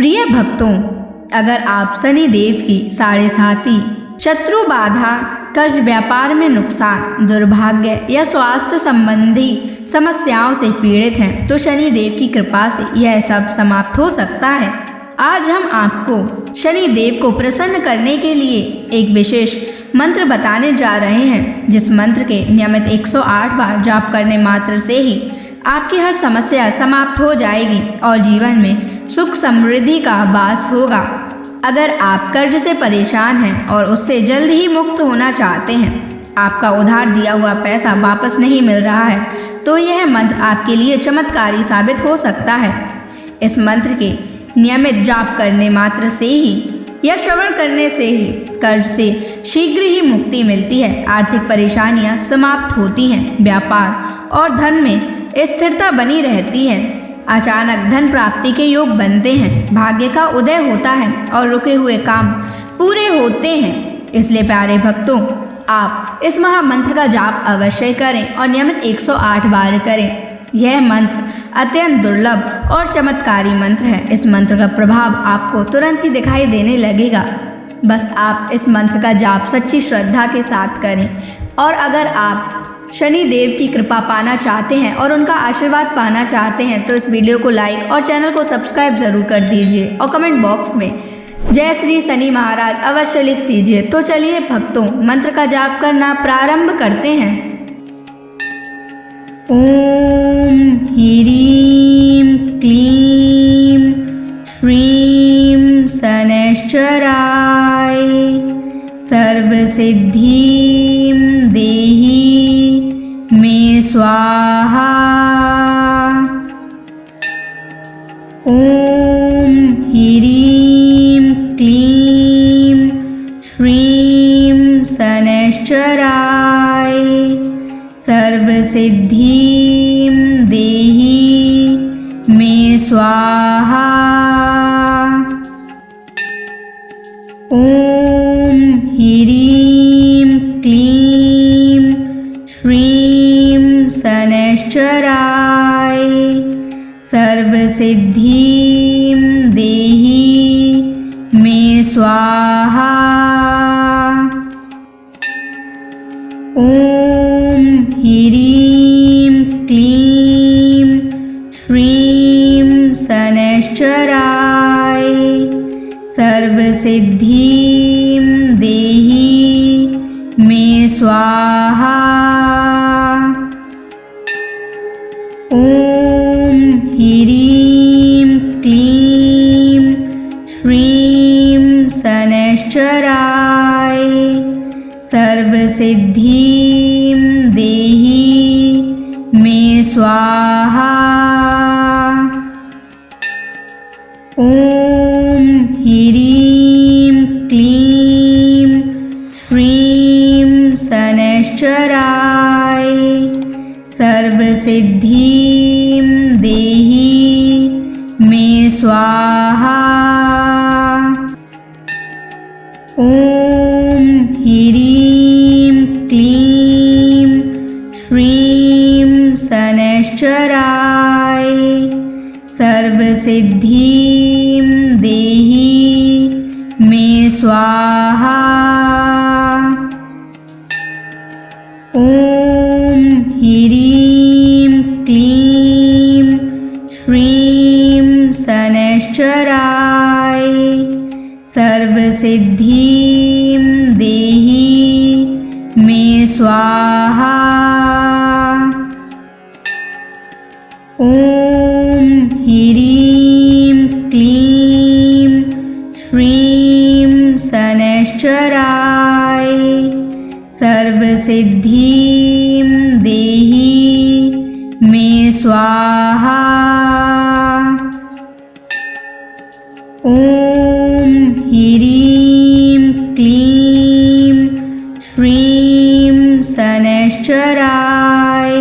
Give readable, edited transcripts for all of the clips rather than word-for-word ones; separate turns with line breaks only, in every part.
प्रिय भक्तों, अगर आप शनि देव की साढ़े साती, शत्रु बाधा, कर्ज, व्यापार में नुकसान, दुर्भाग्य या स्वास्थ्य संबंधी समस्याओं से पीड़ित हैं तो शनि देव की कृपा से यह सब समाप्त हो सकता है। आज हम आपको शनि देव को प्रसन्न करने के लिए एक विशेष मंत्र बताने जा रहे हैं, जिस मंत्र के नियमित 108 बार जाप करने मात्र से ही आपकी हर समस्या समाप्त हो जाएगी और जीवन में सुख समृद्धि का वास होगा। अगर आप कर्ज से परेशान हैं और उससे जल्द ही मुक्त होना चाहते हैं, आपका उधार दिया हुआ पैसा वापस नहीं मिल रहा है, तो यह मंत्र आपके लिए चमत्कारी साबित हो सकता है। इस मंत्र के नियमित जाप करने मात्र से ही या श्रवण करने से ही कर्ज से शीघ्र ही मुक्ति मिलती है, आर्थिक परेशानियां समाप्त होती हैं, व्यापार और धन में स्थिरता बनी रहती है, अचानक धन प्राप्ति के योग बनते हैं, भाग्य का उदय होता है और रुके हुए काम पूरे होते हैं। इसलिए प्यारे भक्तों, आप इस महामंत्र का जाप अवश्य करें और नियमित 108 बार करें। यह मंत्र अत्यंत दुर्लभ और चमत्कारी मंत्र है। इस मंत्र का प्रभाव आपको तुरंत ही दिखाई देने लगेगा। बस आप इस मंत्र का जाप सच्ची श्रद्धा के साथ करें। और अगर आप शनि देव की कृपा पाना चाहते हैं और उनका आशीर्वाद पाना चाहते हैं तो इस वीडियो को लाइक और चैनल को सब्सक्राइब जरूर कर दीजिए और कमेंट बॉक्स में जय श्री शनि महाराज अवश्य लिख दीजिए। तो चलिए भक्तों, मंत्र का जाप करना प्रारंभ करते हैं। ओम ह्रीं क्लीं श्रीं शनैश्चराय सर्वसिद्धिं देहि मे स्वाहा। ओम ह्रीं क्लीं श्रीं शनैश्चराय सर्वसिद्धिं देहि मे स्वाहा। ओम ह्रीं क्लीं श्रीं शनैश्चराय सर्वसिद्धिं देहि मे स्वाहा। ओम ह्रीं क्लीं श्रीं शनैश्चराय सर्वसिद्धिं देहि मे स्वाहा। ओम ह्रीं क्लीं श्रीं शनैश्चराय सर्वसिद्धिं देहि मे स्वाहा। ओम ह्रीं क्लीं श्रीं शनैश्चराय सर्वसिद्धिं देहि मे स्वाहा। ओम ह्रीं क्लीं श्रीं शनैश्चराय सर्वसिद्धिं देहि मे स्वाहा। ओम ह्रीं क्लीं श्रीं शनैश्चराय सर्वसिद्धिं देहि मे स्वाहा। ओम ह्रीं क्लीं श्रीं शनैश्चराय सर्वसिद्धिं देहि मे स्वाहा। ओम ह्रीं क्लीं श्रीं शनैश्चराय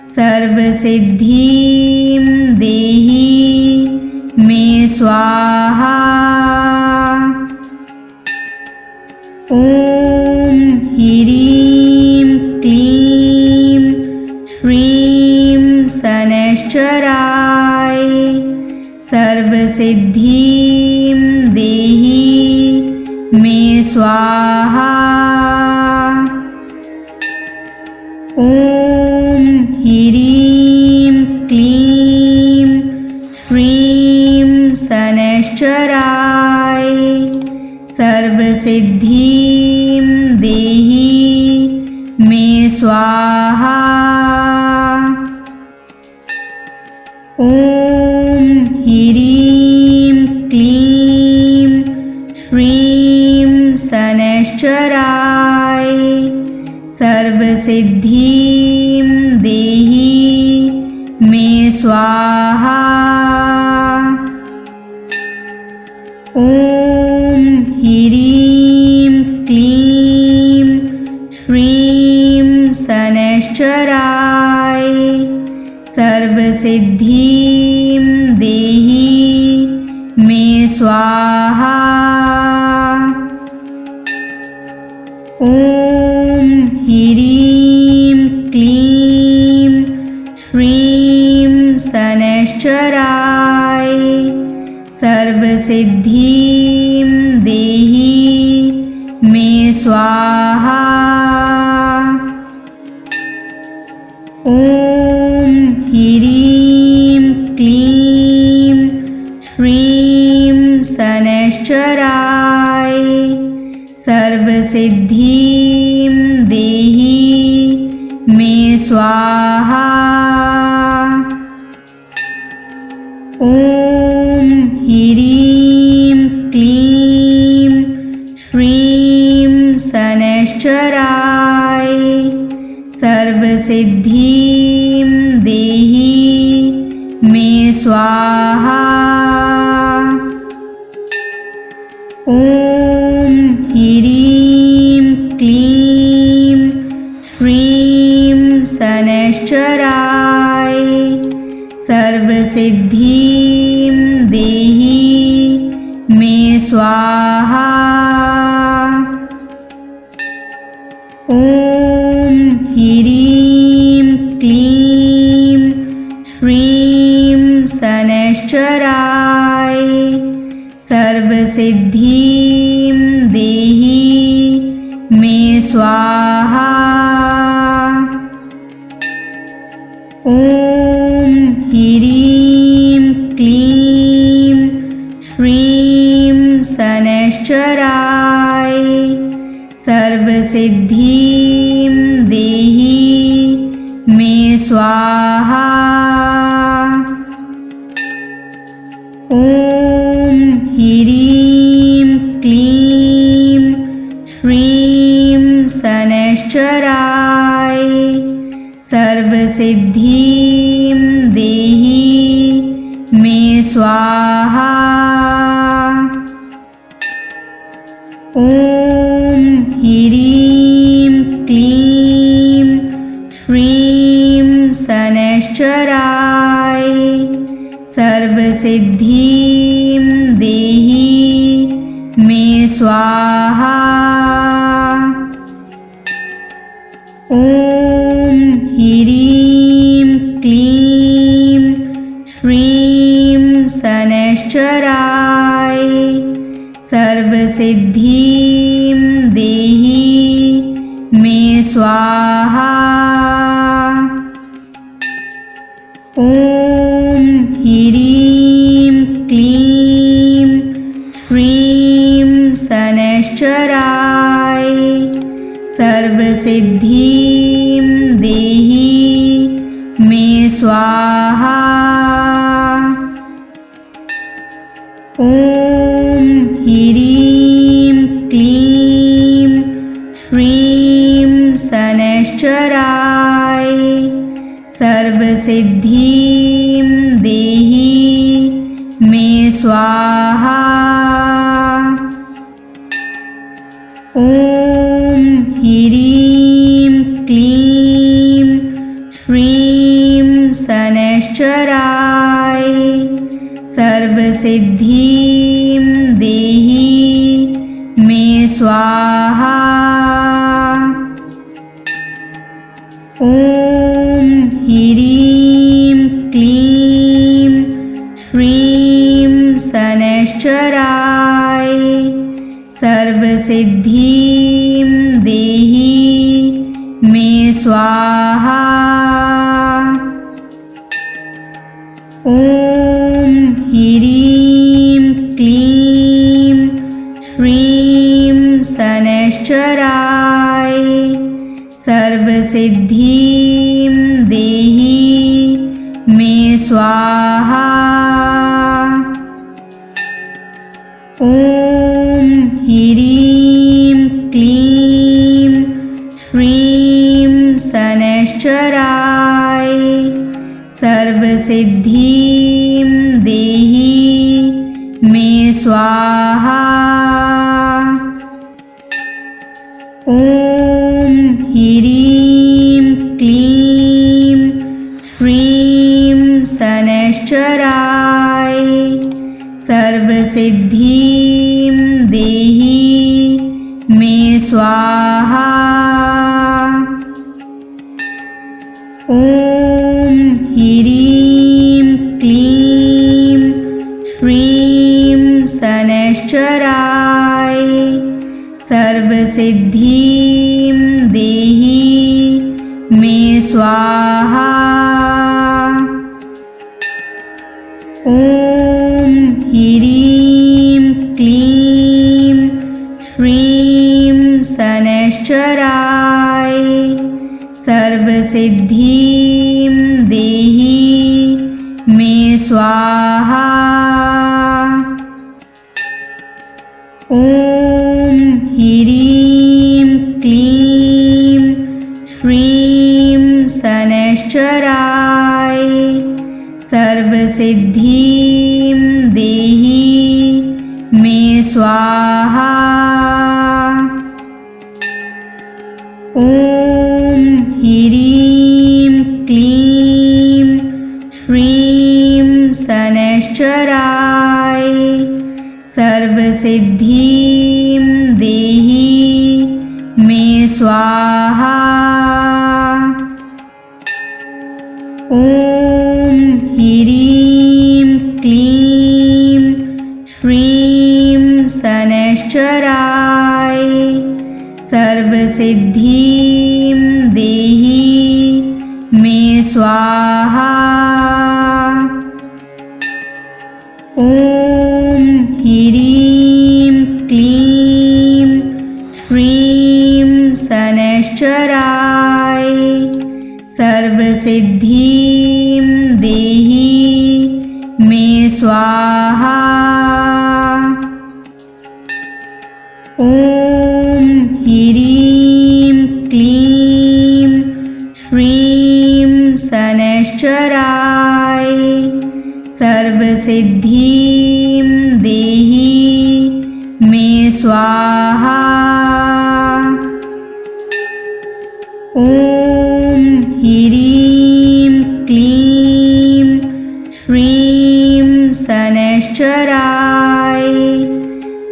सर्वसिद्धिं देहि मे स्वाहा। ओम ह्रीं क्लीं श्रीं शनैश्चराय सर्वसिद्धिं देहि मे स्वाहा। ॐ ह्रीं क्लीं श्रीं शनैश्चराय सर्वसिद्धिं देहि मे स्वाहा। ॐ ह्रीं क्लीं श्रीं शनैश्चराय सर्वसिद्धिं देहि मे स्वाहा। ॐ ह्रीं क्लीं श्रीं शनैश्चराय सर्वसिद्धिं देहि मे स्वाहा। ॐ ह्रीं क्लीं श्रीं शनैश्चराय सर्वसिद्धिं देहि मे स्वाहा। ॐ ह्रीं क्लीं श्रीं शनैश्चराय सर्वसिद्धिं देहि मे स्वाहा। ॐ ह्रीं क्लीं श्रीं शनैश्चराय सर्वसिद्धिं देहि मे स्वाहा। ॐ ह्रीं क्लीं श्रीं शनैश्चराय सर्वसिद्धिं देहि मे स्वाहा। ॐ ह्रीं क्लीं श्रीं शनैश्चराय सर्वसिद्धिं देहि मे स्वाहा। ॐ ह्रीं क्लीं श्रीं शनैश्चराय सर्वसिद्धिं देहि मे स्वाहा। ॐ ह्रीं क्लीं श्रीं शनैश्चराय सर्वसिद्धिं देहि मे स्वाहा। ॐ ह्रीं क्लीं श्रीं शनैश्चराय सर्वसिद्धिं देहि मे स्वाहा। ॐ ह्रीं क्लीं श्रीं शनैश्चराय सर्वसिद्धिं देहि मे स्वाहा। ॐ ह्रीं क्लीं श्रीं शनैश्चराय सर्वसिद्धिं देहि मे स्वाहा। ॐ ह्रीं क्लीं श्रीं शनैश्चराय सर्वसिद्धिं देहि मे स्वाहा। ॐ ह्रीं क्लीं श्रीं शनैश्चराय सर्वसिद्धिं देहि मे स्वाहा। ॐ ह्रीं क्लीं श्रीं शनैश्चराय सर्वसिद्धिं देहि मे स्वाहा। ॐ ह्रीं क्लीं श्रीं शनैश्चराय सर्वसिद्धिं देहि मे स्वाहा। ॐ ह्रीं क्लीं श्रीं शनैश्चराय सर्वसिद्धिं देहि मे स्वाहा। ॐ ह्रीं क्लीं श्रीं शनैश्चराय सर्वसिद्धिं देहि मे स्वाहा। ॐ ह्रीं क्लीं श्रीं शनैश्चराय सर्वसिद्धिं देहि मे स्वाहा। ॐ ह्रीं क्लीं श्रीं शनैश्चराय सर्वसिद्धिं देहि मे स्वाहा। ॐ ह्रीं क्लीं श्रीं शनैश्चराय सर्वसिद्धिं देहि मे स्वाहा। ॐ ह्रीं क्लीं श्रीं शनैश्चराय सर्वसिद्धिं देहि मे स्वाहा। ॐ ह्रीं क्लीं श्रीं शनैश्चराय सर्वसिद्धिं देहि मे स्वाहा। ॐ ह्रीं क्लीं श्रीं शनैश्चराय सर्वसिद्धिं देहि मे स्वाहा। ॐ ह्रीं क्लीं श्रीं शनैश्चराय सर्वसिद्धिं देहि मे स्वाहा। ॐ ह्रीं क्लीं श्रीं शनैश्चराय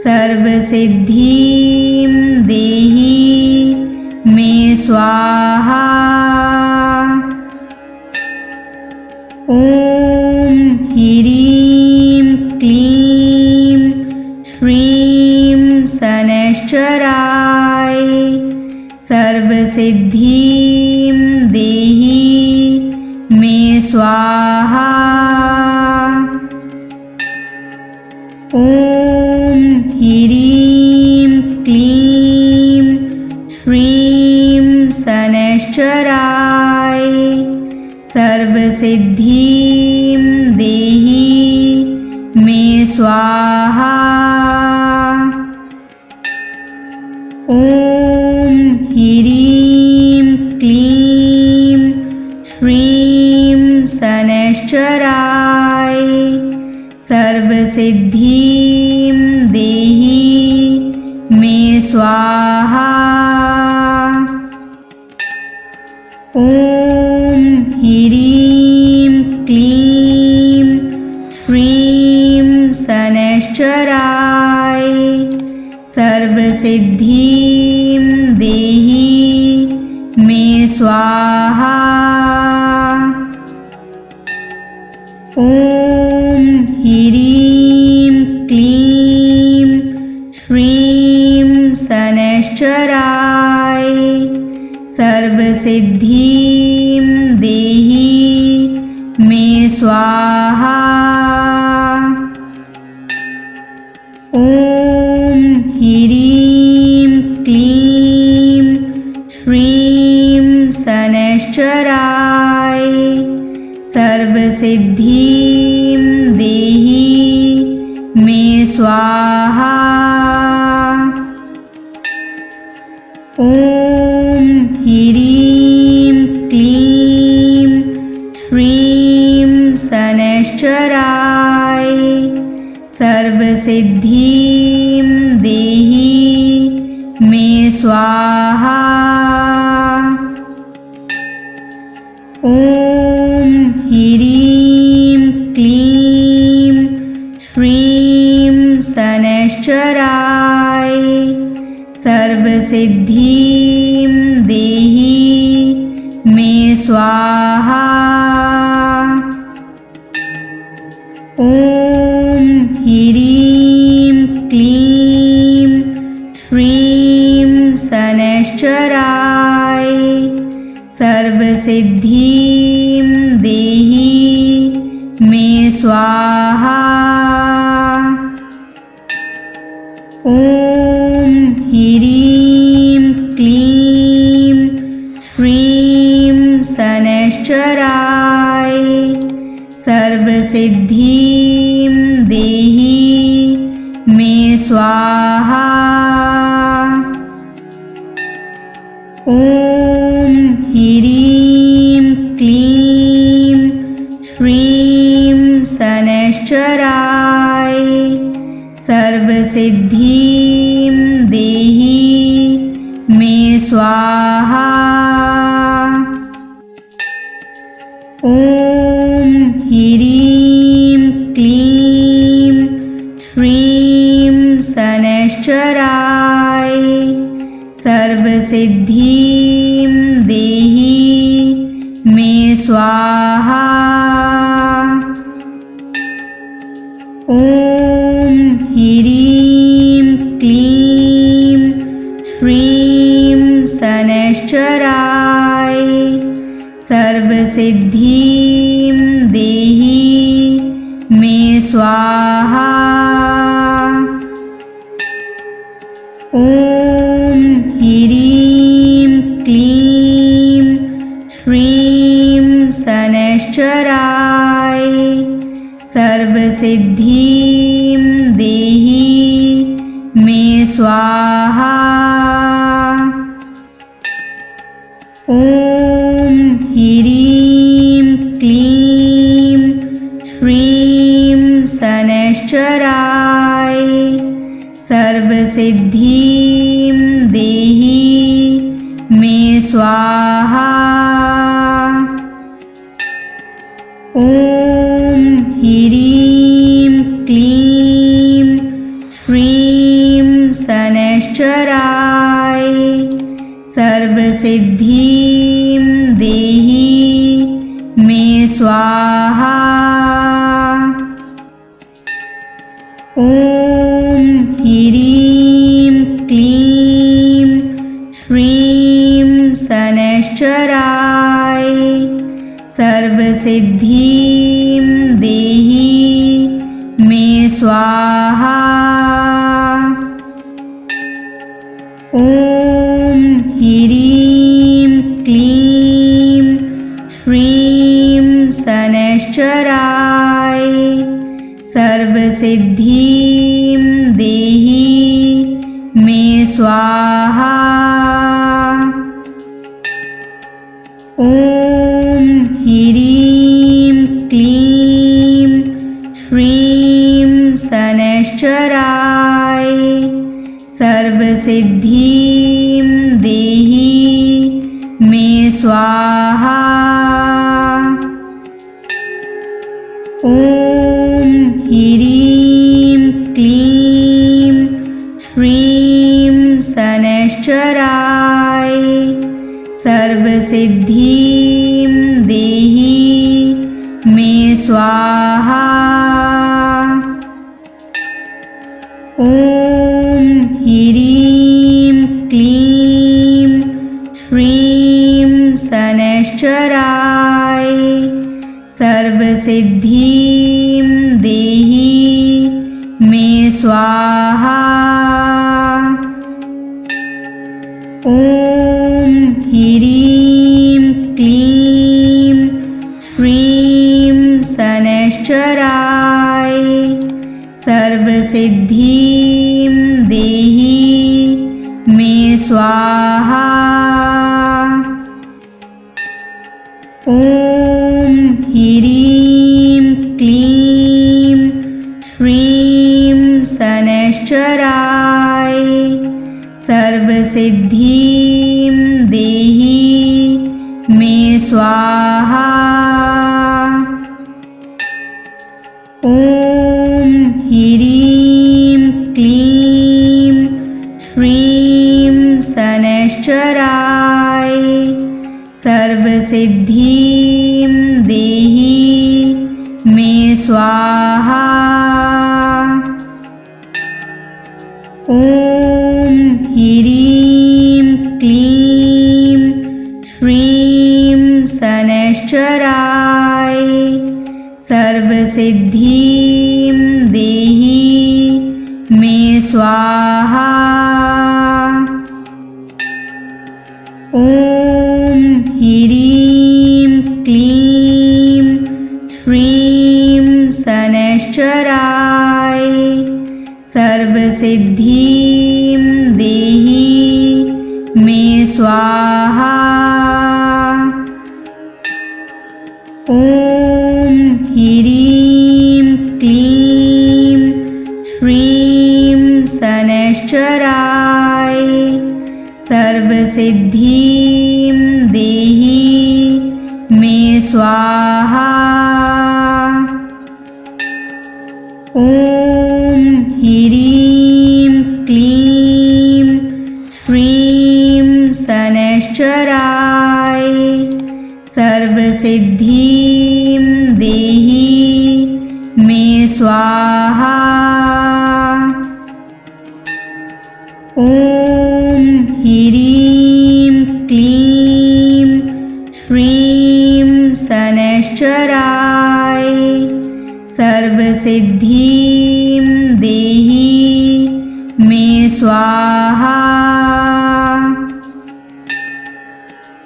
सर्वसिद्धिं देहि मे स्वाहा। ॐ ह्रीं क्लीं श्रीं शनैश्चराय सर्वसिद्धिं देहि मे स्वाहा। ॐ ह्रीं क्लीं श्रीं शनैश्चराय सर्वसिद्धिं देहि मे स्वाहा। ॐ ह्रीं क्लीं श्रीं शनैश्चराय सर्वसिद्धिं देहि मे स्वाहा। ॐ ह्रीं क्लीं श्रीं शनैश्चराय सर्वसिद्धिं देहि मे स्वाहा। ॐ ह्रीं क्लीं श्रीं शनैश्चराय सर्वसिद्धिं देहि मे स्वाहा। ॐ ह्रीं क्लीं श्रीं शनैश्चराय सर्वसिद्धिं देहि मे स्वाहा। ॐ ह्रीं क्लीं श्रीं शनैश्चराय सर्वसिद्धिं देहि मे स्वाहा। ॐ ह्रीं क्लीं श्रीं शनैश्चराय सर्वसिद्धिं देहि मे स्वाहा। ॐ ह्रीं क्लीं श्रीं शनैश्चराय सर्वसिद्धिं देहि मे स्वाहा। ॐ ह्रीं क्लीं श्रीं शनैश्चराय सर्वसिद्धिं देहि मे स्वाहा। ॐ ह्रीं क्लीं श्रीं शनैश्चराय सर्वसिद्धिं देहि मे स्वाहा। ॐ ह्रीं क्लीं श्रीं शनैश्चराय सर्वसिद्धिं देहि मे स्वाहा। ॐ ह्रीं क्लीं श्रीं शनैश्चराय सर्वसिद्धिं देहि मे स्वाहा। ॐ ह्रीं क्लीं श्रीं शनैश्चराय सर्वसिद्धिं देहि मे स्वाहा। ॐ ह्रीं क्लीं श्रीं शनैश्चराय सर्वसिद्धिं देहि मे स्वाहा। ॐ ह्रीं क्लीं श्रीं शनैश्चराय सर्वसिद्धिं देहि मे स्वाहा। ॐ ह्रीं क्लीं श्रीं शनैश्चराय सर्वसिद्धिं देहि मे स्वाहा। ॐ ह्रीं क्लीं श्रीं शनैश्चराय सर्वसिद्धिं देहि मे स्वाहा। ॐ ह्रीं क्लीं श्रीं शनैश्चराय सर्वसिद्धिं देहि मे स्वाहा। ॐ ह्रीं क्लीं श्रीं शनैश्चराय सर्वसिद्धिं देहि मे स्वाहा। ॐ ॐ ह्रीं क्लीं श्रीं शनैश्चराय सर्वसिद्धिं देहि मे स्वाहा। ॐ ह्रीं क्लीं श्रीं शनैश्चराय सर्वसिद्धिं देहि मे स्वाहा। ॐ ह्रीं क्लीं श्रीं शनैश्चराय सर्वसिद्धिं देहि मे स्वाहा। ॐ ह्रीं क्लीं श्रीं शनैश्चराय सर्वसिद्धिं देहि मे स्वाहा। ॐ ह्रीं क्लीं श्रीं शनैश्चराय सर्वसिद्धिं देहि मे स्वाहा। ॐ ह्रीं क्लीं श्रीं शनैश्चराय सर्वसिद्धिं देहि मे स्वाहा। ॐ ह्रीं क्लीं श्रीं शनैश्चराय सर्वसिद्धिं देहि मे स्वाहा। ॐ ह्रीं क्लीं श्रीं शनैश्चराय सर्वसिद्धिं देहि मे स्वाहा। ॐ ह्रीं क्लीं श्रीं शनैश्चराय सर्वसिद्धिं देहि मे स्वाहा।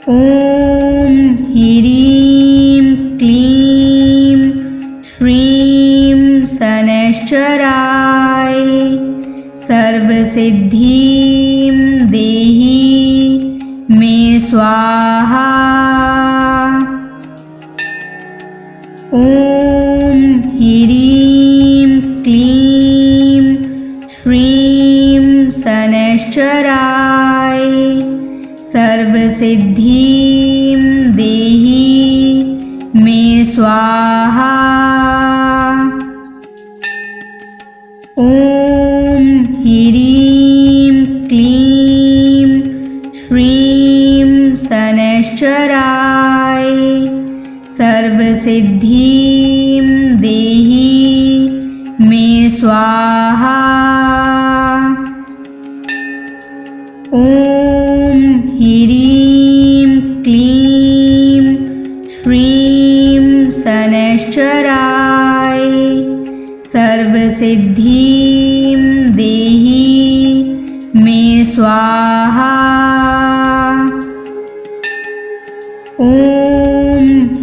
ॐ ह्रीं क्लीं श्रीं शनैश्चराय सर्वसिद्धिं देहि मे स्वाहा। ॐ ह्रीं क्लीं श्रीं शनैश्चराय सर्वसिद्धिं देहि मे स्वाहा। ॐ ह्रीं क्लीं श्रीं शनैश्चराय सर्वसिद्धिं देहि मे स्वाहा। ॐ ह्रीं क्लीं श्रीं शनैश्चराय सर्वसिद्धिं देहि मे स्वाहा। ॐ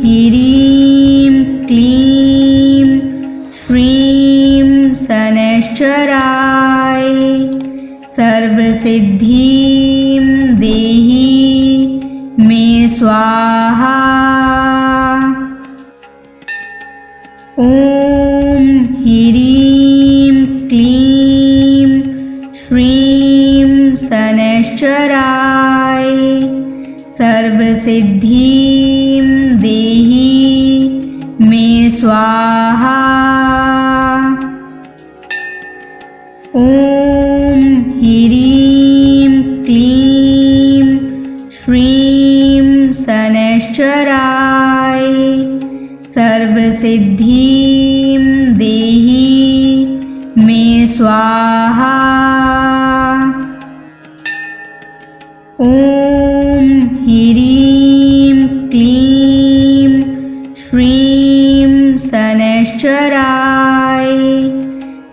ह्रीं क्लीं श्रीं शनैश्चराय सर्वसिद्धिं देहि मे स्वाहा। ॐ ह्रीं क्लीं श्रीं शनैश्चराय सर्वसिद्धिं देहि मे स्वाहा। ॐ ह्रीं क्लीं श्रीं शनैश्चराय सर्वसिद्धिं देहि मे स्वाहा। ॐ ह्रीं क्लीं श्रीं शनैश्चराय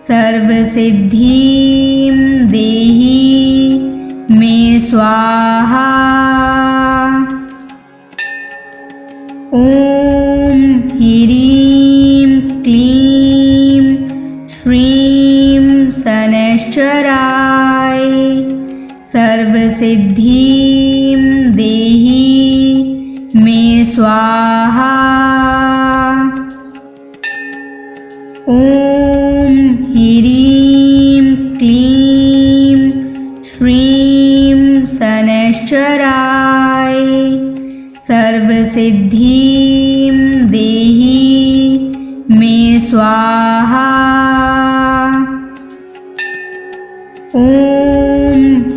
सर्वसिद्धिं देहि मे स्वाहा। ॐ ह्रीं क्लीं श्रीं शनैश्चराय सर्वसिद्धिं देहि मे स्वाहा। ॐ ह्रीं क्लीं श्रीं शनैश्चराय सर्वसिद्धिं देहि मे स्वाहा। ॐ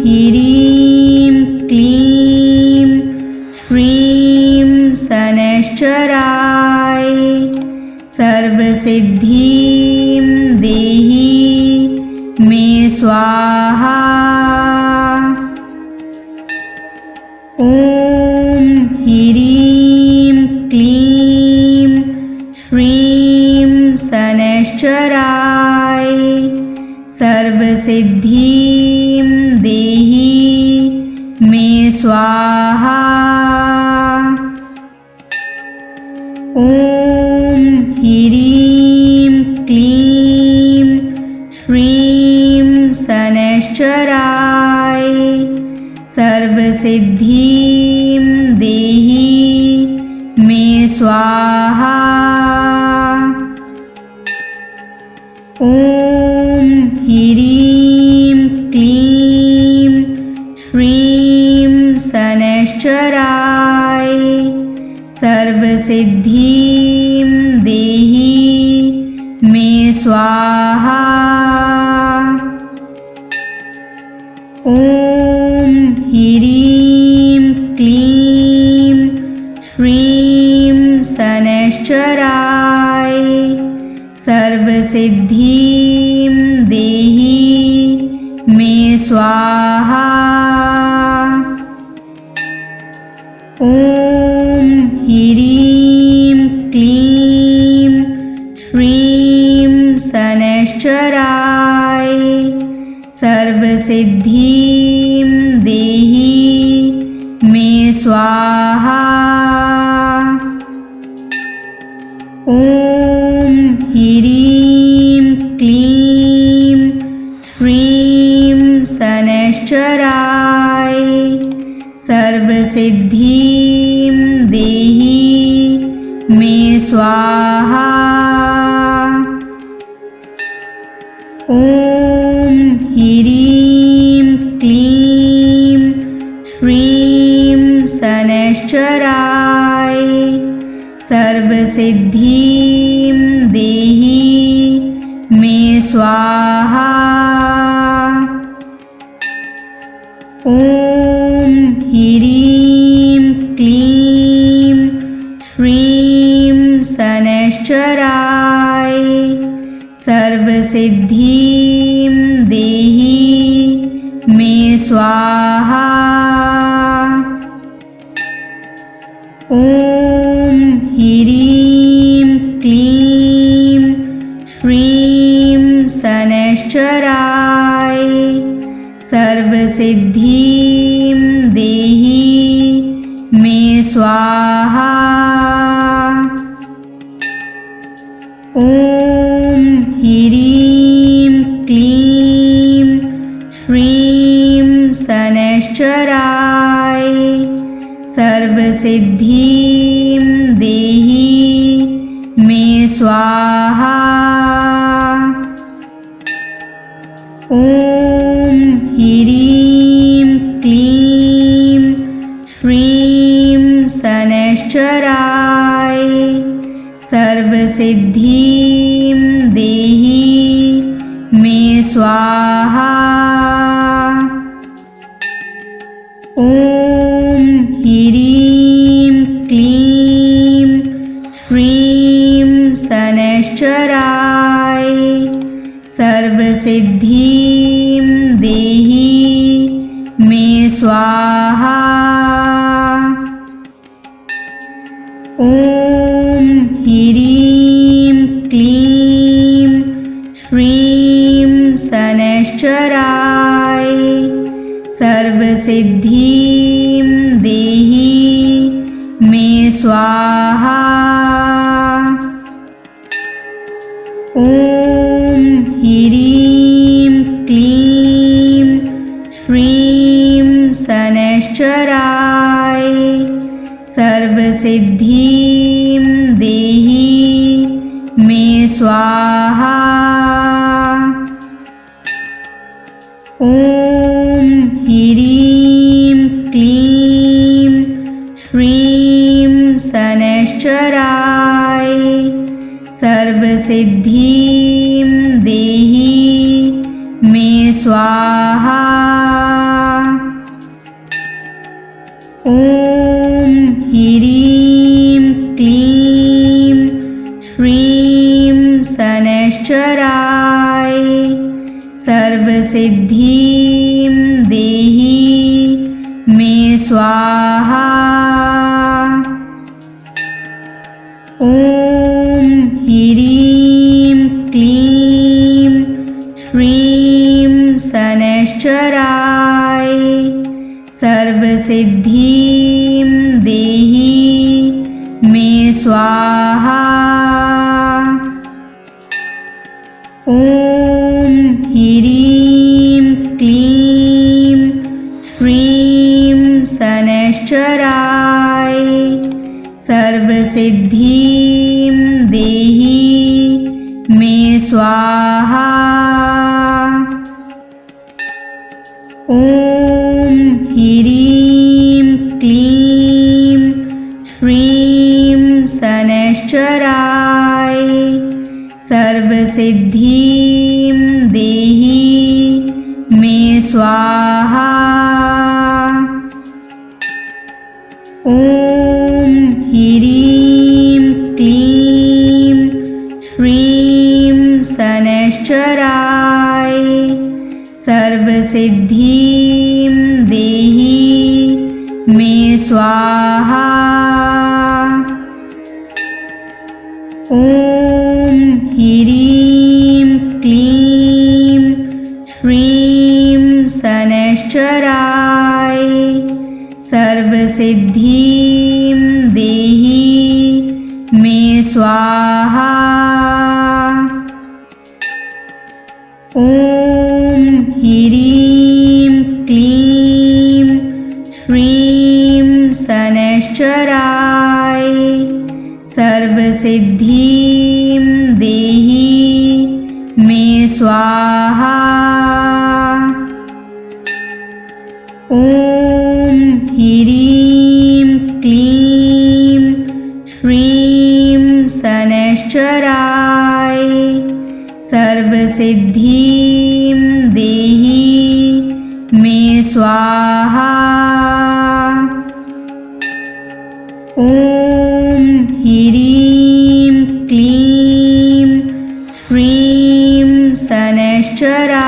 ह्रीं क्लीं श्रीं शनैश्चराय सर्वसिद्धिं देहि मे स्वाहा। ॐ ह्रीं क्लीं श्रीं शनैश्चराय सर्वसिद्धिं देहि मे स्वाहा। ॐ ह्रीं क्लीं श्रीं शनैश्चराय सर्वसिद्धिं देहि मे स्वाहा। ॐ ह्रीं क्लीं श्रीं शनैश्चराय सर्वसिद्धिं देहि मे स्वाहा। ॐ ह्रीं क्लीं श्रीं शनैश्चराय सर्वसिद्धिं देहि मे स्वाहा। ॐ ह्रीं क्लीं श्रीं शनैश्चराय सर्वसिद्धिं देहि मे स्वाहा। ॐ ह्रीं क्लीं श्रीं शनैश्चराय सर्वसिद्धिं देहि मे स्वाहा। ॐ ह्रीं क्लीं श्रीं शनैश्चराय सर्वसिद्धिं देहि मे स्वाहा। ॐ ह्रीं क्लीं श्रीं शनैश्चराय सर्वसिद्धिं देहि मे स्वाहा। ॐ ह्रीं क्लीं श्रीं शनैश्चराय सर्वसिद्धिं देहि मे स्वाहा। ॐ ह्रीं क्लीं श्रीं शनैश्चराय सर्वसिद्धिं देहि मे स्वाहा। ॐ ह्रीं क्लीं श्रीं शनैश्चराय सर्वसिद्धिं देहि मे स्वाहा। ॐ ह्रीं क्लीं श्रीं शनैश्चराय सर्वसिद्धिं देहि मे स्वाहा। ॐ ह्रीं क्लीं श्रीं शनैश्चराय सर्वसिद्धिं देहि मे स्वाहा। ॐ ह्रीं क्लीं श्रीं शनैश्चराय सर्वसिद्धिं देहि मे स्वाहा। ॐ ह्रीं क्लीं श्रीं शनैश्चराय सर्वसिद्धिं देहि मे स्वाहा। ॐ ह्रीं क्लीं श्रीं शनैश्चराय सर्वसिद्धिं देहि मे स्वाहा। ॐ ह्रीं क्लीं श्रीं शनैश्चराय सर्वसिद्धिं देहि मे स्वाहा। ॐ ह्रीं क्लीं श्रीं शनैश्चराय सर्वसिद्धिं देहि मे स्वाहा। ॐ ह्रीं क्लीं श्रीं शनैश्चराय सर्वसिद्धिं देहि मे स्वाहा। ॐ ह्रीं क्लीं श्रीं शनैश्चराय सर्वसिद्धिं देहि मे स्वाहा। ॐ ह्रीं क्लीं श्रीं शनैश्चराय सर्वसिद्धिं देहि मे स्वाहा। ॐ ह्रीं क्लीं श्रीं शनैश्चराय सर्वसिद्धिं देहि मे स्वाहा। ॐ ह्रीं क्लीं श्रीं शनैश्चराय सर्वसिद्धिं देहि मे स्वाहा। ॐ ह्रीं क्लीं श्रीं शनैश्चराय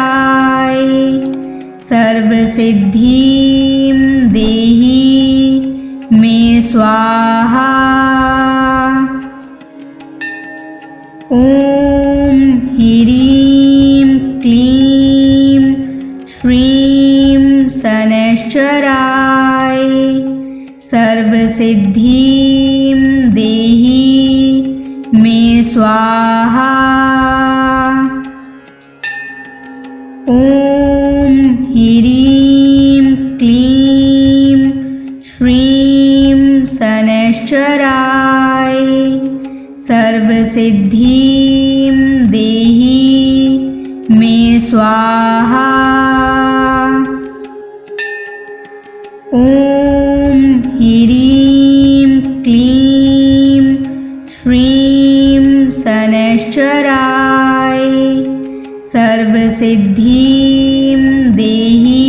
सर्वसिद्धिं देहि मे स्वाहा। ॐ ह्रीं क्लीं श्रीं शनैश्चराय सर्वसिद्धिं देहि मे स्वाहा। ॐ ह्रीं क्लीं श्रीं शनैश्चराय सर्वसिद्धिं देहि मे स्वाहा। ॐ ह्रीं क्लीं श्रीं शनैश्चराय सर्वसिद्धिं देहि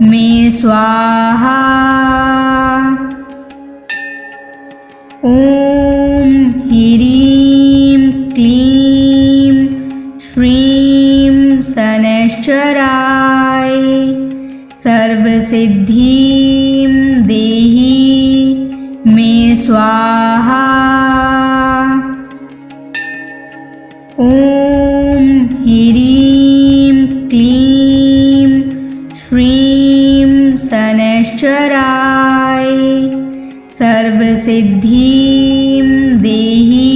मे स्वाहा। ॐ ह्रीं क्लीं श्रीं शनैश्चराय सर्वसिद्धिं देहि मे स्वाहा। ॐ ह्रीं क्लीं श्रीं शनैश्चराय सर्वसिद्धिं देहि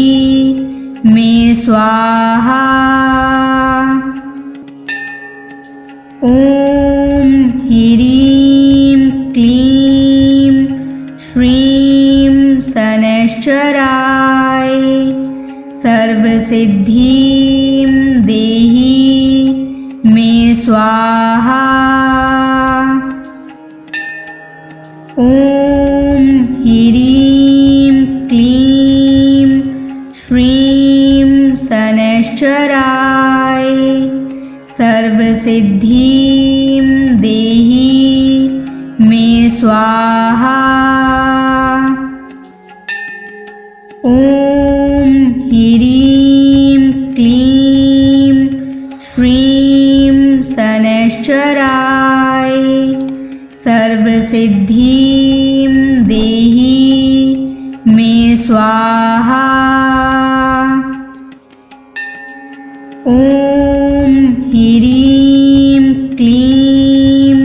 मे स्वाहा। ॐ ह्रीं क्लीं श्रीं शनैश्चराय सर्वसिद्धिं देहि मे स्वाहा। ॐ ह्रीं क्लीं श्रीं शनैश्चराय सर्वसिद्धिं देहि मे स्वाहा। ॐ ह्रीं क्लीं श्रीं शनैश्चराय सर्वसिद्धिं देहि मे स्वाहा। ॐ ह्रीं क्लीं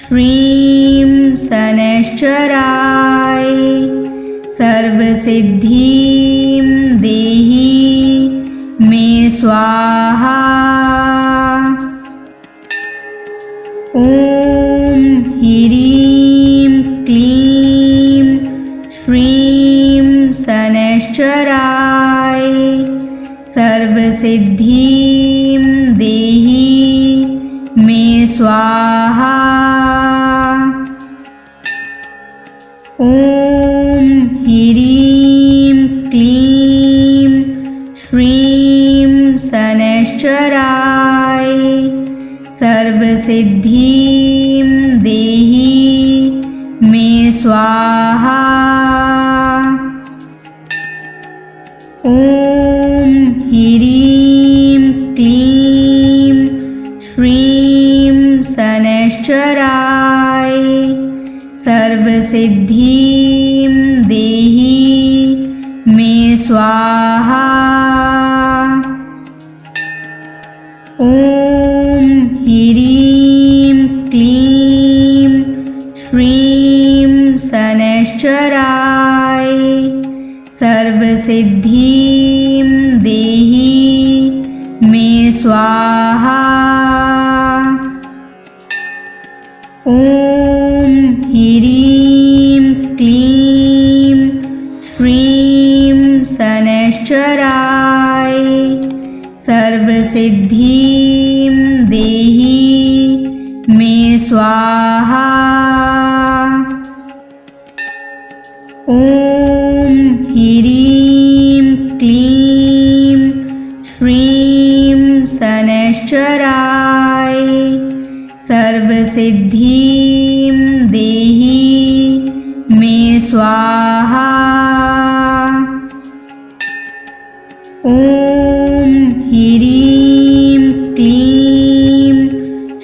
श्रीं शनैश्चराय सर्वसिद्धिं देहि मे स्वाहा। ॐ ह्रीं क्लीं श्रीं शनैश्चराय सर्वसिद्धिं देहि मे स्वाहा। ॐ ह्रीं क्लीं श्रीं शनैश्चराय सर्वसिद्धिं देहि मे स्वाहा। ॐ ह्रीं क्लीं श्रीं शनैश्चराय सर्वसिद्धिं देहि मे स्वाहा। ॐ ह्रीं क्लीं श्रीं शनैश्चराय सर्वसिद्धिं देहि मे स्वाहा। ॐ ह्रीं क्लीं श्रीं शनैश्चराय सर्वसिद्धिं देहि मे स्वाहा। ॐ ह्रीं क्लीं श्रीं शनैश्चराय सर्वसिद्धिं देहि मे स्वाहा। ॐ ह्रीं क्लीं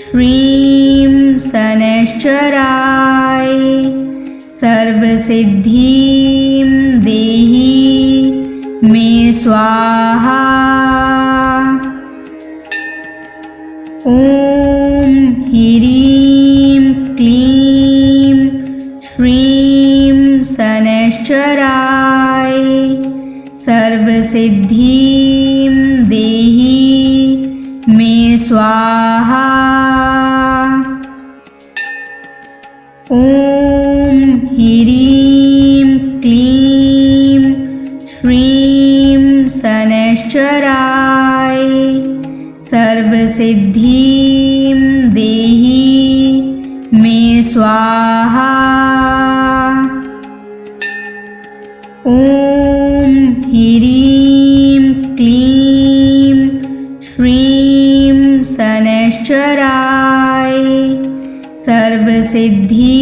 श्रीं शनैश्चराय सर्वसिद्धिं देहि मे स्वाहा। ॐ ह्रीं क्लीं श्रीं शनैश्चराय सर्वसिद्धिं देहि मे स्वाहा। ॐ ह्रीं क्लीं श्रीं शनैश्चराय सर्वसिद्धिं देहि मे स्वाहा। ॐ ह्रीं क्लीं श्रीं शनैश्चराय सर्वसिद्धिं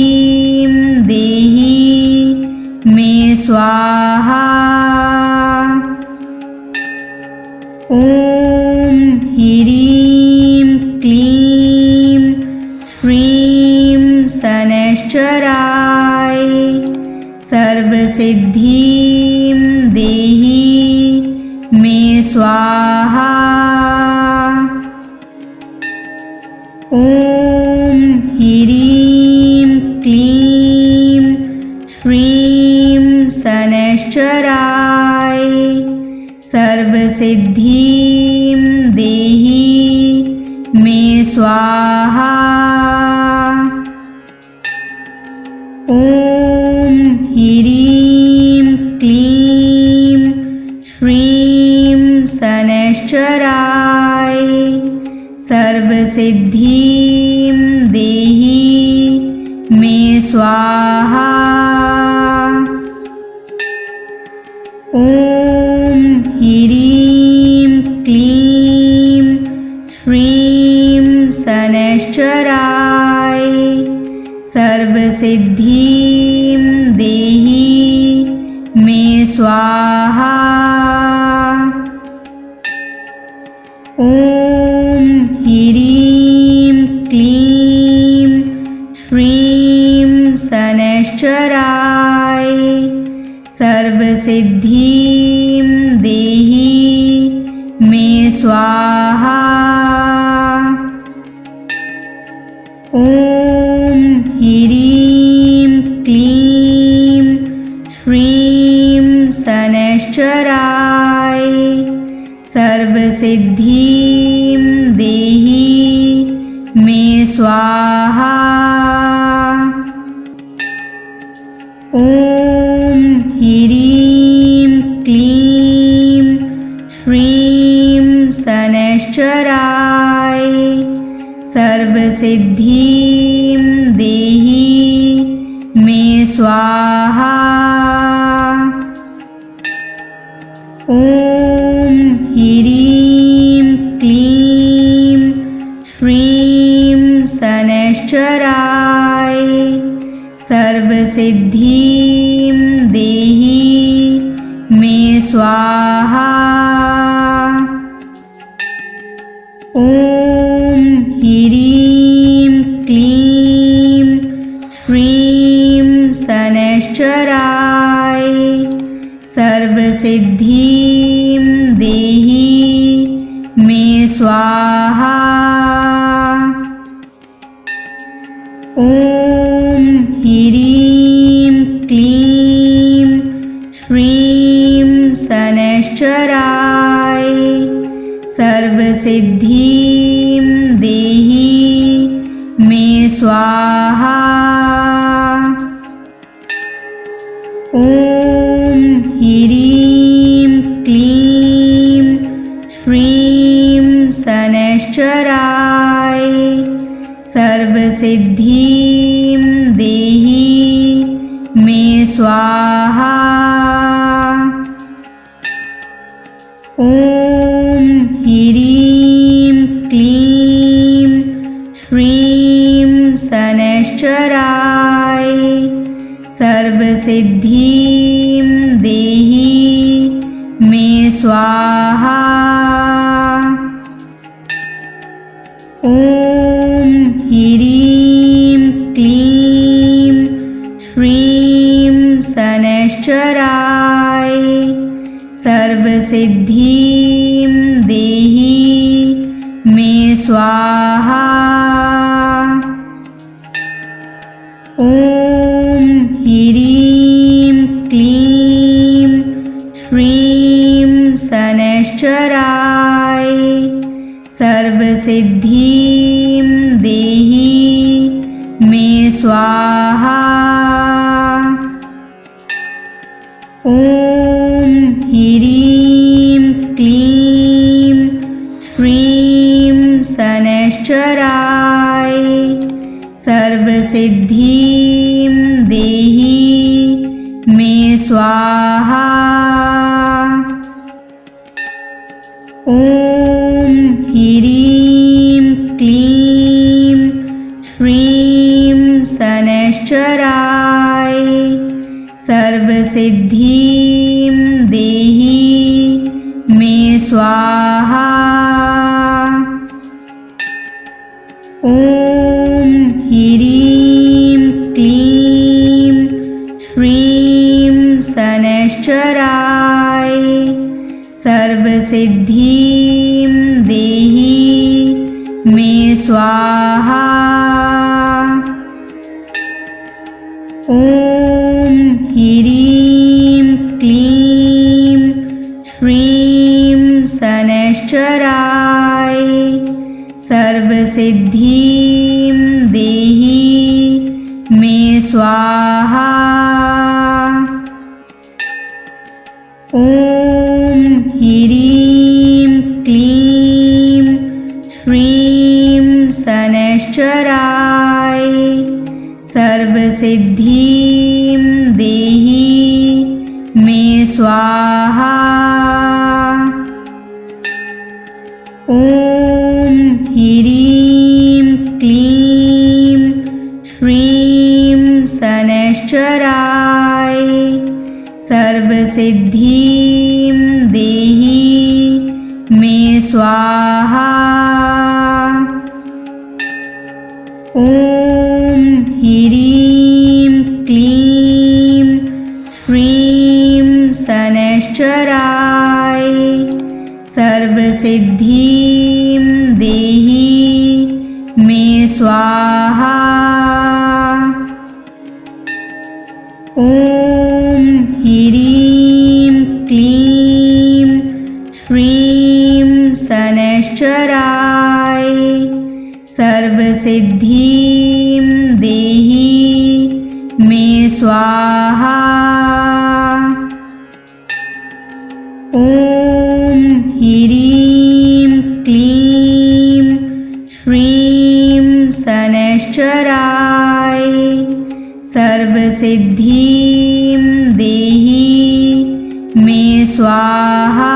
देहि मे स्वाहा। ॐ ह्रीं क्लीं शनैश्चराय सर्वसिद्धिं देहि मे स्वाहा। ॐ ह्रीं क्लीं श्रीं शनैश्चराय सर्वसिद्धिं देहि मे स्वाहा। ॐ ह्रीं क्लीं श्रीं शनैश्चराय सर्वसिद्धिं देहि मे स्वाहा। ॐ ह्रीं क्लीं श्रीं शनैश्चराय सर्वसिद्धिं देहि मे स्वाहा। ॐ ह्रीं क्लीं श्रीं शनैश्चराय सर्वसिद्धिं देहि मे स्वाहा। ॐ ह्रीं क्लीं श्रीं शनैश्चराय सर्वसिद्धिं देहि मे स्वाहा। ॐ ह्रीं क्लीं श्रीं शनैश्चराय सर्वसिद्धिं देहि मे स्वाहा। ॐ ह्रीं क्लीं श्रीं शनैश्चराय सर्वसिद्धिं देहि मे स्वाहा। ॐ ह्रीं क्लीं श्रीं शनैश्चराय सर्वसिद्धिं देहि मे स्वाहा। ॐ ह्रीं क्लीं श्रीं शनैश्चराय सर्वसिद्धिं देहि मे स्वाहा। ॐ ह्रीं क्लीं श्रीं शनैश्चराय सर्वसिद्धिं देहि मे स्वाहा। ॐ ह्रीं क्लीं श्रीं शनैश्चराय सर्वसिद्धिं देहि मे स्वाहा। ॐ ह्रीं क्लीं श्रीं शनैश्चराय सर्वसिद्धिं देहि मे स्वाहा। ॐ ह्रीं क्लीं श्रीं शनैश्चराय सर्वसिद्धिं देहि मे स्वाहा। ॐ ह्रीं क्लीं श्रीं शनैश्चराय सर्वसिद्धिं देहि मे स्वाहा। ॐ ह्रीं क्लीं श्रीं शनैश्चराय सर्वसिद्धिं देहि मे स्वाहा। ॐ ह्रीं क्लीं शनैश्चराय सर्वसिद्धिं देहि मे स्वाहा। ॐ ह्रीं क्लीं श्रीं शनैश्चराय सर्वसिद्धिं देहि मे स्वाहा। ॐ ह्रीं क्लीं श्रीं शनैश्चराय सर्वसिद्धिं देहि मे स्वाहा। ॐ ह्रीं क्लीं श्रीं शनैश्चराय सर्वसिद्धिं देहि मे स्वाहा। ॐ ह्रीं क्लीं श्रीं शनैश्चराय सर्वसिद्धिं देहि मे स्वाहा। ॐ ह्रीं क्लीं श्रीं शनैश्चराय सर्वसिद्धिं देहि मे स्वाहा। ॐ ह्रीं क्लीं श्रीं शनैश्चराय सर्वसिद्धिं देहि मे स्वाहा।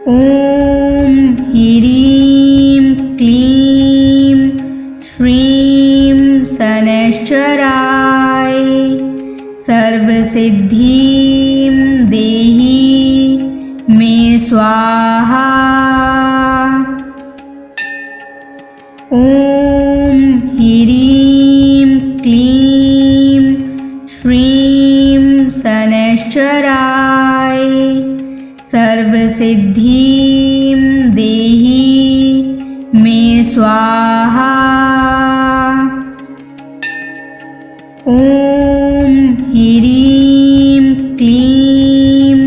ॐ ह्रीं क्लीं श्रीं शनैश्चराय सर्वसिद्धिं देहि मे स्वाहा। ॐ ह्रीं क्लीं श्रीं शनैश्चराय सर्वसिद्धिं देहि मे स्वाहा। ॐ ह्रीं क्लीं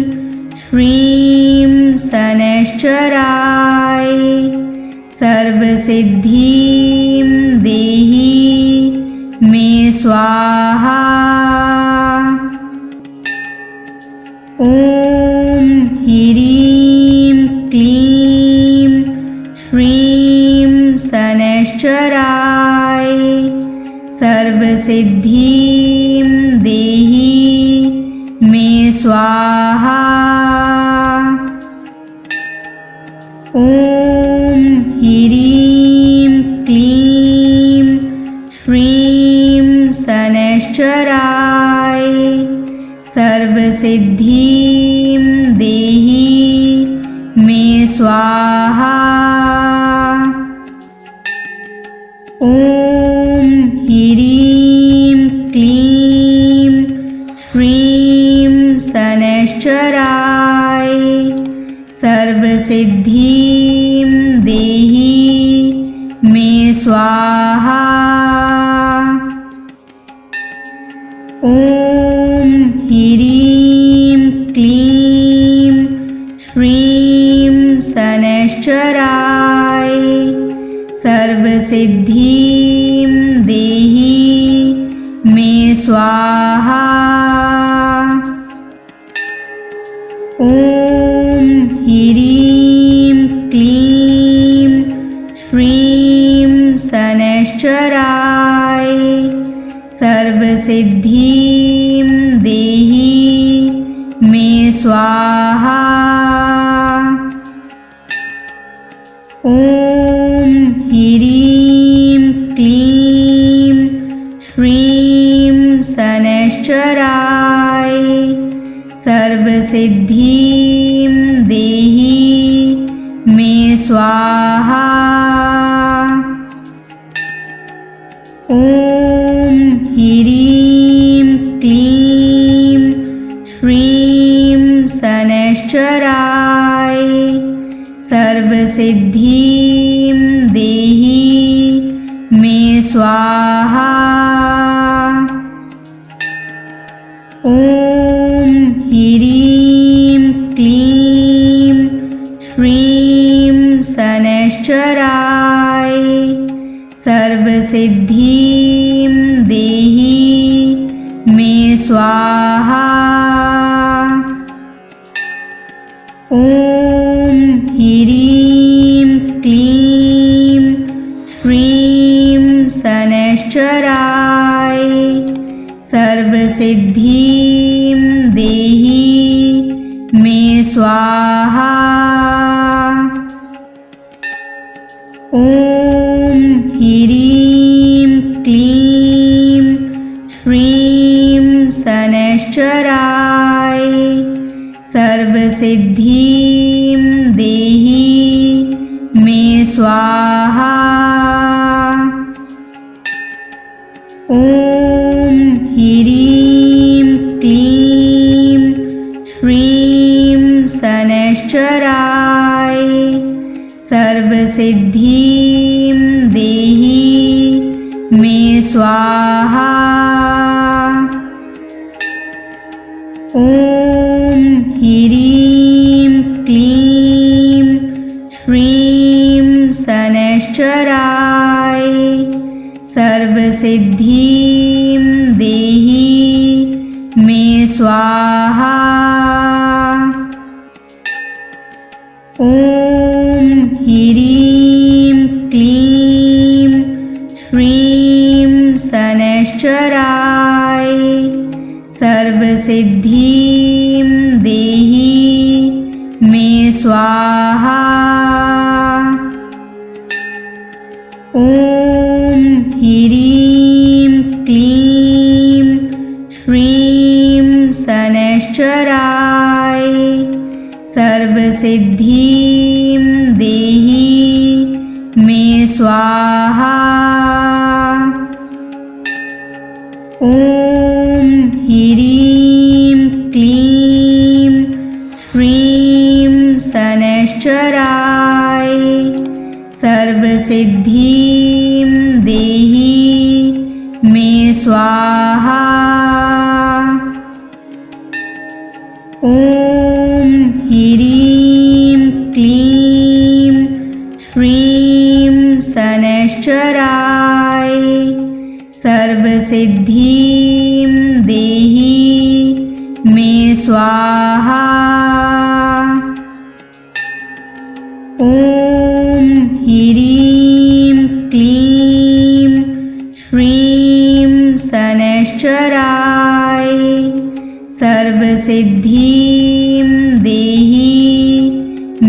श्रीं शनैश्चराय सर्वसिद्धिं देहि मे स्वाहा। ॐ ह्रीं क्लीं श्रीं शनैश्चराय सर्वसिद्धिं देहि मे स्वाहा। ॐ ह्रीं क्लीं श्रीं शनैश्चराय सर्वसिद्धिं देहि मे स्वाहा। ॐ ह्रीं क्लीं श्रीं शनैश्चराय सर्वसिद्धिं देहि मे स्वाहा। ॐ ह्रीं क्लीं श्रीं शनैश्चराय सर्वसिद्धिं देहि मे स्वाहा। ॐ ह्रीं क्लीं श्रीं शनैश्चराय सर्वसिद्धिं देहि मे स्वाहा। ॐ ह्रीं क्लीं श्रीं शनैश्चराय सर्वसिद्धिं देहि मे स्वाहा। ॐ ह्रीं क्लीं श्रीं शनैश्चराय सर्वसिद्धिं देहि मे स्वाहा। ॐ ह्रीं क्लीं श्रीं शनैश्चराय सर्वसिद्धिं देहि मे स्वाहा। ॐ ह्रीं क्लीं श्रीं शनैश्चराय सर्वसिद्धिं देहि मे स्वाहा। ॐ ह्रीं क्लीं श्रीं शनैश्चराय सर्वसिद्धिं देहि मे स्वाहा। ॐ ह्रीं क्लीं श्रीं शनैश्चराय सर्वसिद्धिं देहि मे स्वाहा। ॐ ह्रीं क्लीं श्रीं शनैश्चराय सर्वसिद्धिं देहि मे स्वाहा। ॐ ह्रीं क्लीं श्रीं शनैश्चराय सर्वसिद्धिं देहि मे स्वाहा। ॐ ह्रीं क्लीं श्रीं शनैश्चराय सर्वसिद्धिं देहि मे स्वाहा। ॐ ह्रीं क्लीं श्रीं शनैश्चराय सर्वसिद्धिं देहि मे स्वाहा। ॐ ह्रीं क्लीं श्रीं शनैश्चराय सर्वसिद्धिं देहि मे स्वाहा। ॐ ह्रीं क्लीं श्रीं शनैश्चराय सर्वसिद्धिं देहि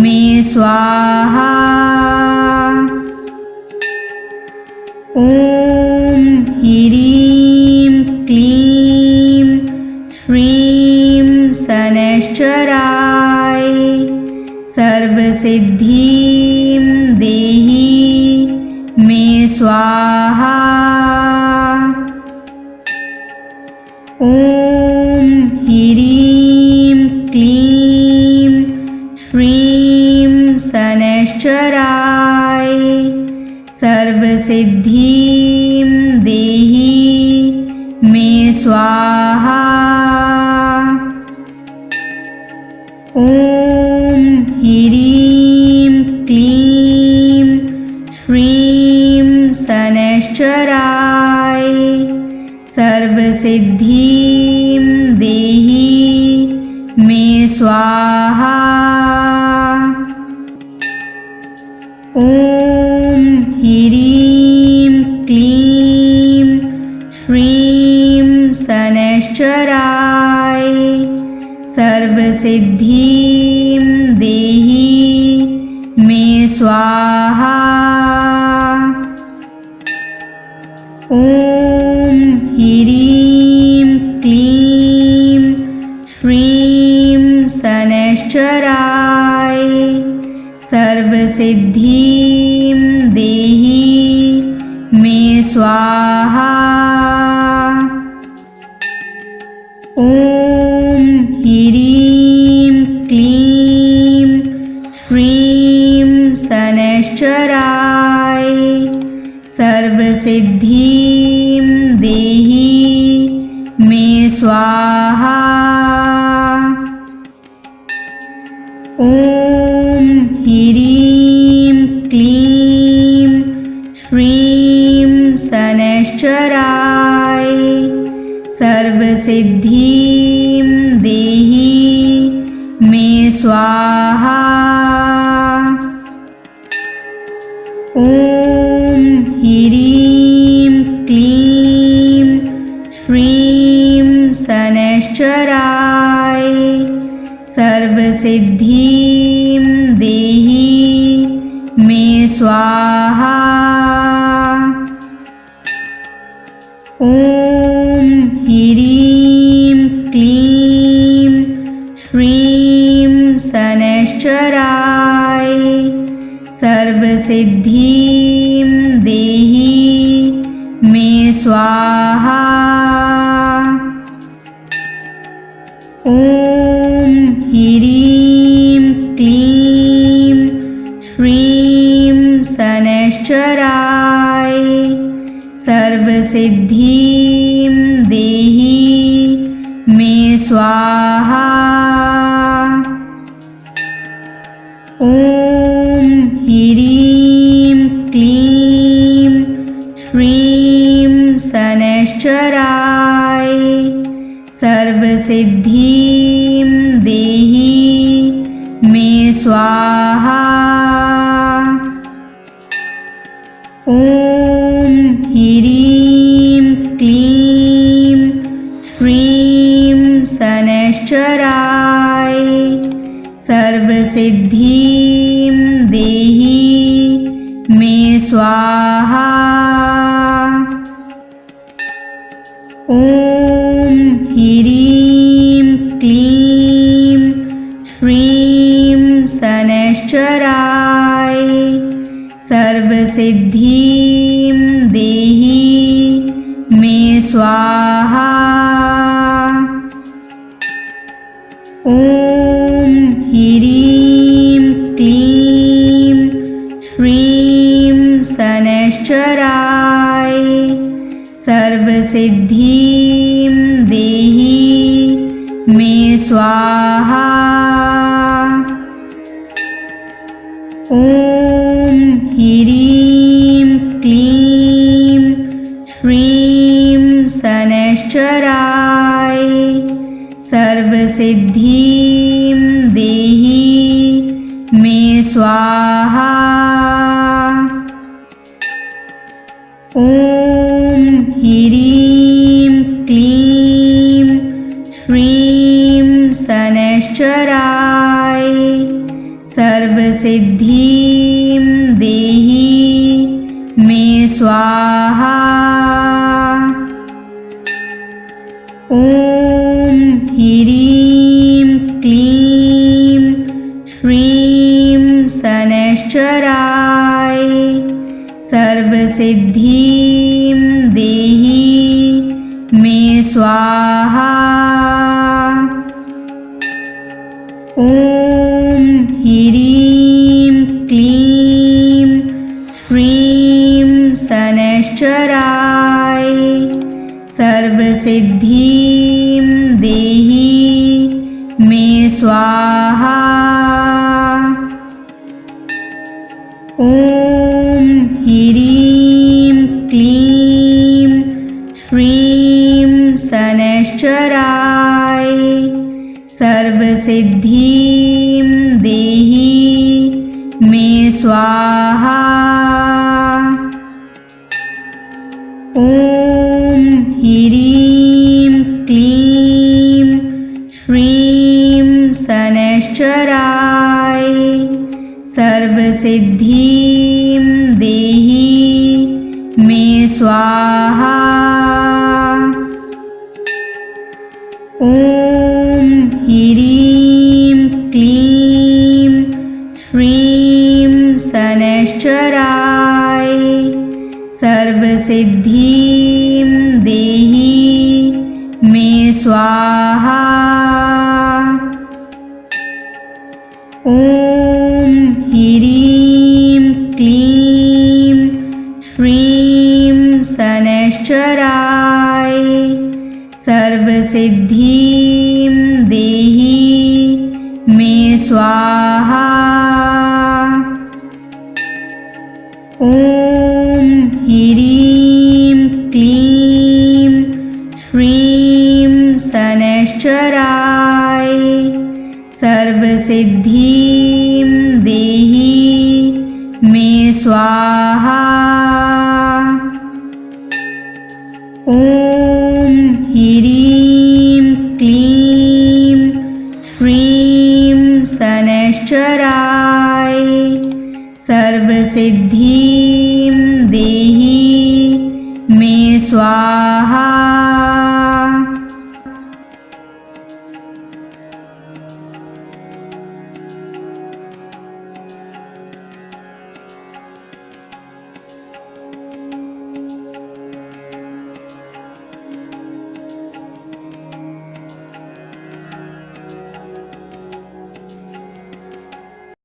मे स्वाहा। ॐ ह्रीं क्लीं श्रीं शनैश्चराय सर्वसिद्धिं देहि मे स्वाहा। ॐ ह्रीं क्लीं श्रीं शनैश्चराय सर्वसिद्धिं देहि मे स्वाहा। ॐ ह्रीं क्लीं श्रीं शनैश्चराय सर्वसिद्धिं देहि मे स्वाहा। ॐ ह्रीं क्लीं श्रीं शनैश्चराय सर्वसिद्धिं देहि मे स्वाहा। ॐ ह्रीं क्लीं श्रीं शनैश्चराय सर्वसिद्धिं देहि मे स्वाहा। ॐ ॐ ह्रीं क्लीं श्रीं शनैश्चराय सर्वसिद्धिं देहि मे स्वाहा। ॐ ह्रीं क्लीं श्रीं शनैश्चराय सर्वसिद्धिं देहि मे स्वाहा। ॐ ह्रीं क्लीं श्रीं शनैश्चराय सर्वसिद्धिं देहि मे स्वाहा। ॐ ह्रीं क्लीं श्रीं शनैश्चराय सर्वसिद्धिं देहि मे स्वाहा। ॐ ह्रीं क्लीं श्रीं शनैश्चराय सर्वसिद्धिं देहि मे स्वाहा। ॐ ह्रीं क्लीं श्रीं शनैश्चराय सर्वसिद्धिं देहि मे स्वाहा। ॐ ह्रीं क्लीं श्रीं शनैश्चराय सर्वसिद्धिं देहि मे स्वाहा। ॐ ह्रीं क्लीं श्रीं शनैश्चराय सर्वसिद्धिं देहि मे स्वाहा। ॐ ह्रीं क्लीं श्रीं शनैश्चराय सर्वसिद्धिं देहि मे स्वाहा। ॐ ह्रीं क्लीं श्रीं शनैश्चराय सर्वसिद्धिं देहि मे स्वाहा। ॐ ह्रीं क्लीं श्रीं शनैश्चराय सर्वसिद्धिं देहि मे स्वाहा। ॐ ह्रीं क्लीं श्रीं शनैश्चराय सर्वसिद्धिं देहि मे स्वाहा। ॐ ह्रीं क्लीं श्रीं शनैश्चराय सर्वसिद्धिं देहि मे स्वाहा। ॐ ह्रीं क्लीं श्रीं शनैश्चराय सर्वसिद्धिं देहि मे स्वाहा। ॐ ह्रीं क्लीं श्रीं शनैश्चराय सर्वसिद्धिं देहि मे स्वाहा। ॐ ह्रीं क्लीं श्रीं शनैश्चराय सर्वसिद्धिं देहि मे स्वाहा। ॐ ह्रीं क्लीं श्रीं शनैश्चराय सर्वसिद्धिं देहि मे स्वाहा। ॐ ह्रीं क्लीं श्रीं शनैश्चराय सर्वसिद्धिं देहि मे स्वाहा। ॐ ह्रीं क्लीं श्रीं शनैश्चराय सर्वसिद्धिं देहि मे स्वाहा।